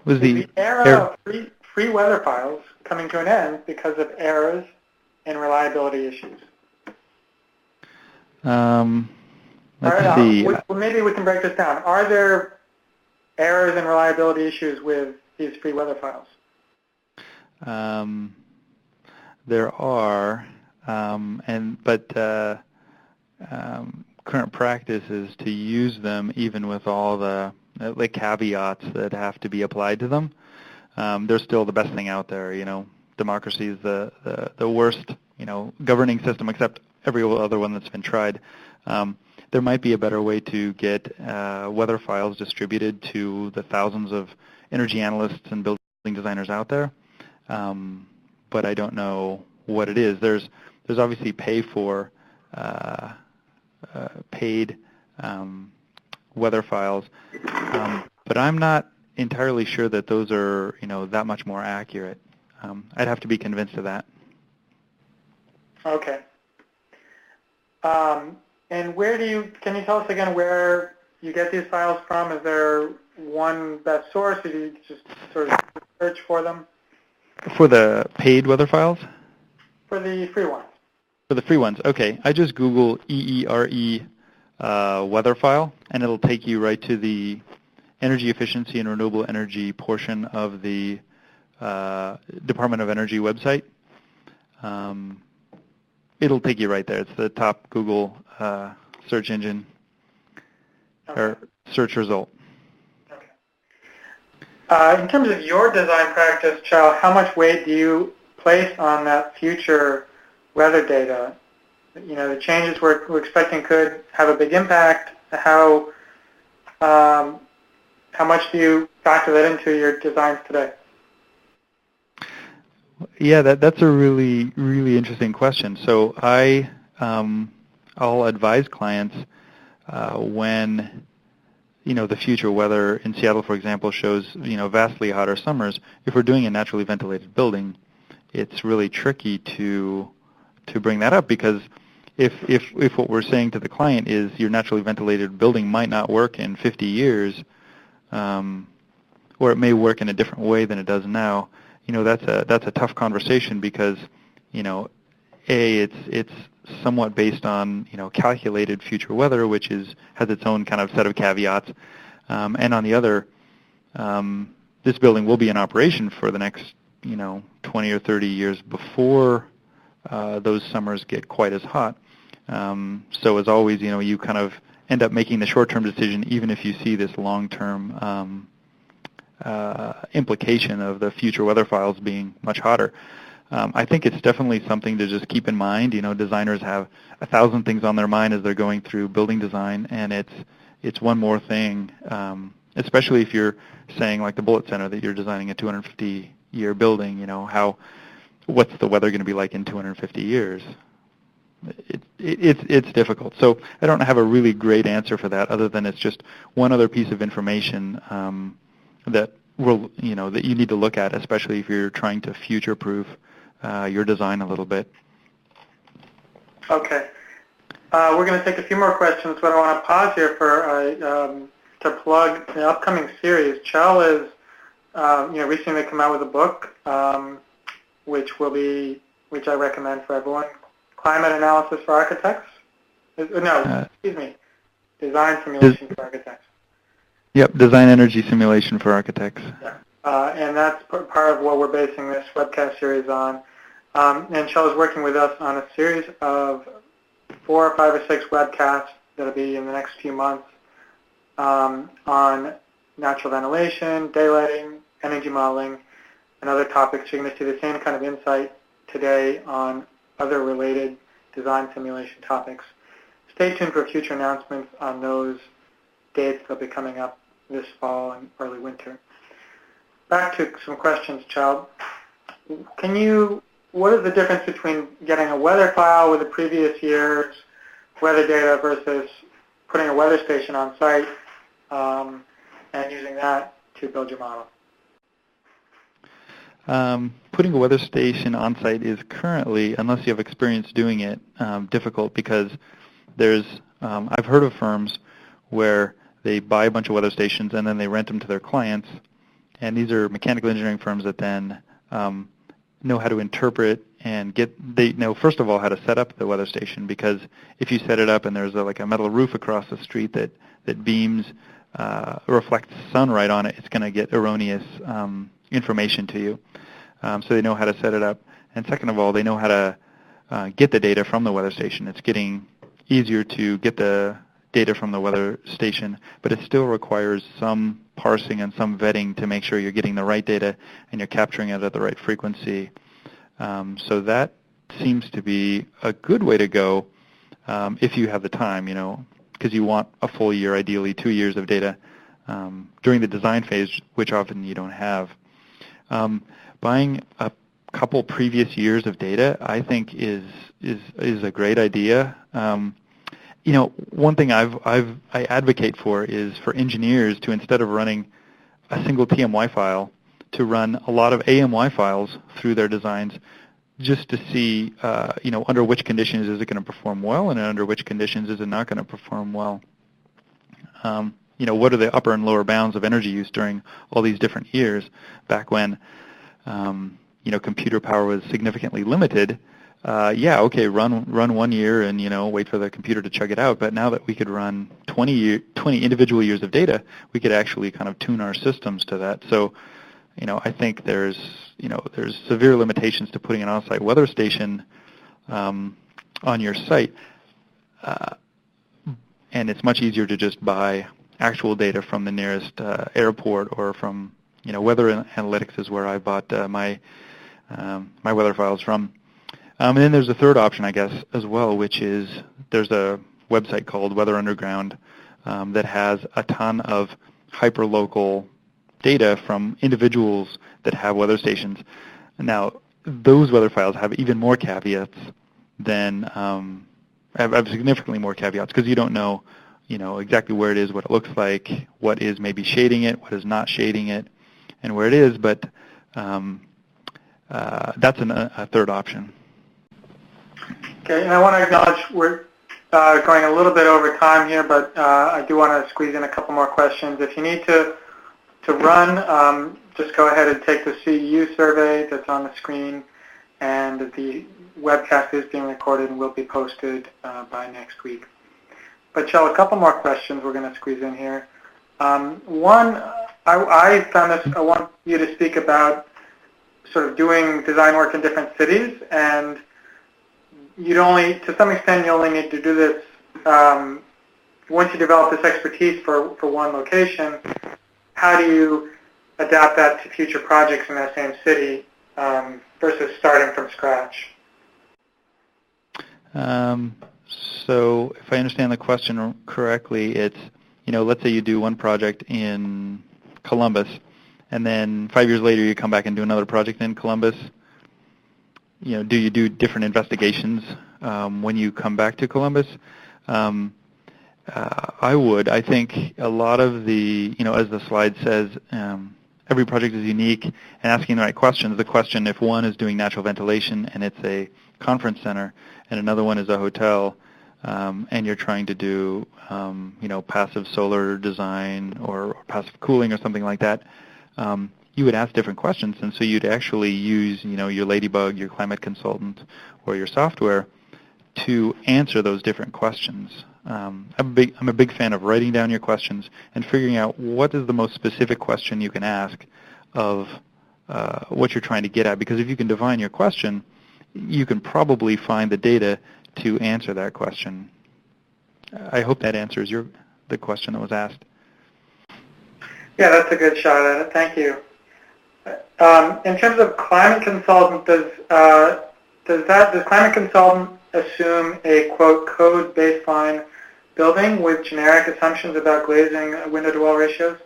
Is the era of free weather files coming to an end because of errors and reliability issues? Let's see. Well, maybe we can break this down. Are there errors and reliability issues with these free weather files? There are, but current practice is to use them even with all the caveats that have to be applied to them. They're still the best thing out there. Democracy is the worst governing system except every other one that's been tried. There might be a better way to get weather files distributed to the thousands of energy analysts and building designers out there, but I don't know what it is. There's obviously paid weather files, but I'm not entirely sure that those are that much more accurate. I'd have to be convinced of that. Okay. And can you tell us again where you get these files from? Is there one best source, or do you just sort of search for them? For the paid weather files? For the free ones. For the free ones, okay. I just Google EERE weather file, and it'll take you right to the energy efficiency and renewable energy portion of the Department of Energy website. It'll take you right there. It's the top Google search engine or search result. Okay. In terms of your design practice, Chal, how much weight do you place on that future weather data? The changes we're expecting could have a big impact. How much do you factor that into your designs today? Yeah, that's a really, really interesting question. So I'll advise clients when the future weather in Seattle, for example, shows vastly hotter summers. If we're doing a naturally ventilated building, it's really tricky to bring that up, because if what we're saying to the client is your naturally ventilated building might not work in 50 years, or it may work in a different way than it does now, that's a tough conversation, because it's somewhat based on calculated future weather, which has its own kind of set of caveats, and on the other, this building will be in operation for the next 20 or 30 years before those summers get quite as hot. So as always, you kind of end up making the short-term decision, even if you see this long-term implication of the future weather files being much hotter. I think it's definitely something to just keep in mind. Designers have 1,000 things on their mind as they're going through building design, and it's one more thing, especially if you're saying, like the Bullitt Center, that you're designing a 250-year building. What's the weather going to be like in 250 years? it's difficult. So I don't have a really great answer for that, other than it's just one other piece of information that that you need to look at, especially if you're trying to future-proof your design a little bit. Okay. We're going to take a few more questions, but I want to pause here for to plug the upcoming series. Chell is recently come out with a book, which I recommend for everyone. Climate Analysis for Architects. Design Simulation for Architects. Yep, Design Energy Simulation for Architects. Yeah. And that's part of what we're basing this webcast series on. And Chell is working with us on a series of 4 or 5 or 6 webcasts that will be in the next few months on natural ventilation, daylighting, energy modeling, and other topics. You're going to see the same kind of insight today on other related design simulation topics. Stay tuned for future announcements on those dates that will be coming up this fall and early winter. Back to some questions, Chell. What is the difference between getting a weather file with the previous year's weather data versus putting a weather station on site and using that to build your model? Putting a weather station on site is currently, unless you have experience doing it, difficult, because I've heard of firms where they buy a bunch of weather stations and then they rent them to their clients, and these are mechanical engineering firms that then know how to interpret and they know, first of all, how to set up the weather station, because if you set it up and there's a metal roof across the street that beams, reflects sunlight on it, it's going to get erroneous information to you. So they know how to set it up. And second of all, they know how to get the data from the weather station. It's getting easier to get the data from the weather station, but it still requires some parsing and some vetting to make sure you're getting the right data and you're capturing it at the right frequency. So that seems to be a good way to go if you have the time, because you want a full year, ideally 2 years of data during the design phase, which often you don't have. Buying a couple previous years of data, I think, is a great idea. One thing I advocate for is for engineers to, instead of running a single TMY file, to run a lot of AMY files through their designs, just to see, under which conditions is it going to perform well, and under which conditions is it not going to perform well. What are the upper and lower bounds of energy use during all these different years, back when, computer power was significantly limited. Run 1 year and, wait for the computer to chug it out. But now that we could run 20 individual years of data, we could actually kind of tune our systems to that. So, I think there's severe limitations to putting an on-site weather station on your site. And it's much easier to just buy actual data from the nearest airport, or from, Weather Analytics is where I bought my weather files from. And then there's a third option, I guess, as well, which is there's a website called Weather Underground that has a ton of hyperlocal data from individuals that have weather stations. Now, those weather files have even more caveats than have significantly more caveats, because you don't know, exactly where it is, what it looks like, what is maybe shading it, what is not shading it, and where it is. But that's a third option. Okay, and I want to acknowledge we're going a little bit over time here, but I do want to squeeze in a couple more questions. If you need to run, just go ahead and take the CEU survey that's on the screen, and the webcast is being recorded and will be posted by next week. But Chell, a couple more questions we're going to squeeze in here. One, I found this, I want you to speak about sort of doing design work in different cities, and to some extent, you only need to do this once you develop this expertise for one location. How do you adapt that to future projects in that same city versus starting from scratch? So if I understand the question correctly, it's, let's say you do one project in Columbus, and then 5 years later you come back and do another project in Columbus. Do you do different investigations when you come back to Columbus. I would. I think a lot of the, as the slide says, every project is unique, and asking the right questions. The question, if one is doing natural ventilation and it's a conference center, and another one is a hotel, and you're trying to do, passive solar design or passive cooling or something like that, you would ask different questions, and so you'd actually use, your Ladybug, your climate consultant, or your software to answer those different questions. I'm a big fan of writing down your questions and figuring out what is the most specific question you can ask of what you're trying to get at. Because if you can define your question, you can probably find the data to answer that question. I hope that answers the question that was asked. Yeah, that's a good shot at it. Thank you. In terms of climate consultant, does climate consultant assume a, quote, code baseline building with generic assumptions about glazing window-to-wall ratios?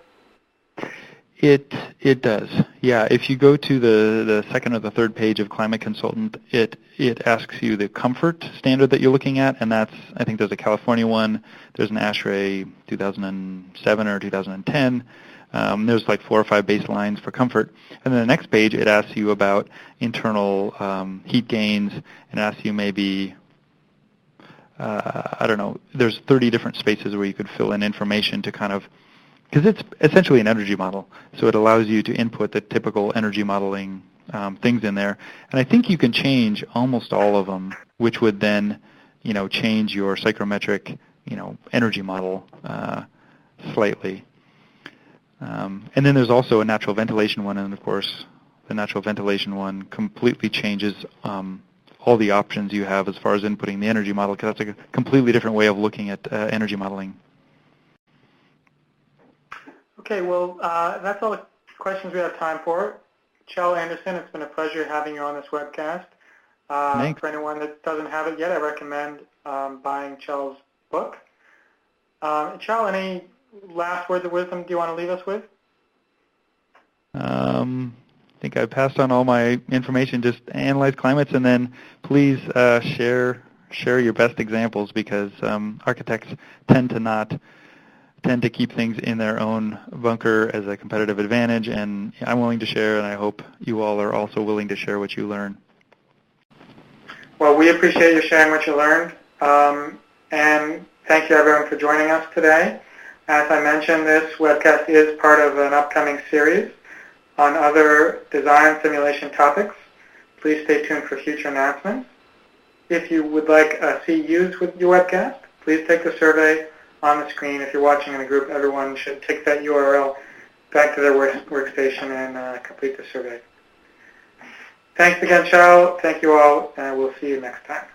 It does. Yeah, if you go to the second or the third page of Climate Consultant, it asks you the comfort standard that you're looking at, and that's, I think there's a California one, there's an ASHRAE 2007 or 2010, there's like 4 or 5 baselines for comfort. And then the next page, it asks you about internal heat gains, and asks you maybe, I don't know, there's 30 different spaces where you could fill in information to kind of, because it's essentially an energy model, so it allows you to input the typical energy modeling things in there. And I think you can change almost all of them, which would then, change your psychrometric, energy model slightly. And then there's also a natural ventilation one, and of course, the natural ventilation one completely changes all the options you have as far as inputting the energy model, because that's a completely different way of looking at energy modeling. Okay, well, that's all the questions we have time for. Kjell Andersen, it's been a pleasure having you on this webcast. Thanks. For anyone that doesn't have it yet, I recommend buying Kjell's book. Kjell, any last words of wisdom do you want to leave us with? I think I passed on all my information. Just analyze climates, and then please share your best examples, because architects tend to keep things in their own bunker as a competitive advantage, and I'm willing to share, and I hope you all are also willing to share what you learn. Well, we appreciate you sharing what you learned, and thank you everyone for joining us today. As I mentioned, this webcast is part of an upcoming series on other design simulation topics. Please stay tuned for future announcements. If you would like a seat used with your webcast, please take the survey on the screen. If you're watching in a group, everyone should take that URL back to their workstation and complete the survey. Thanks again, Kjell. Thank you all, and we'll see you next time.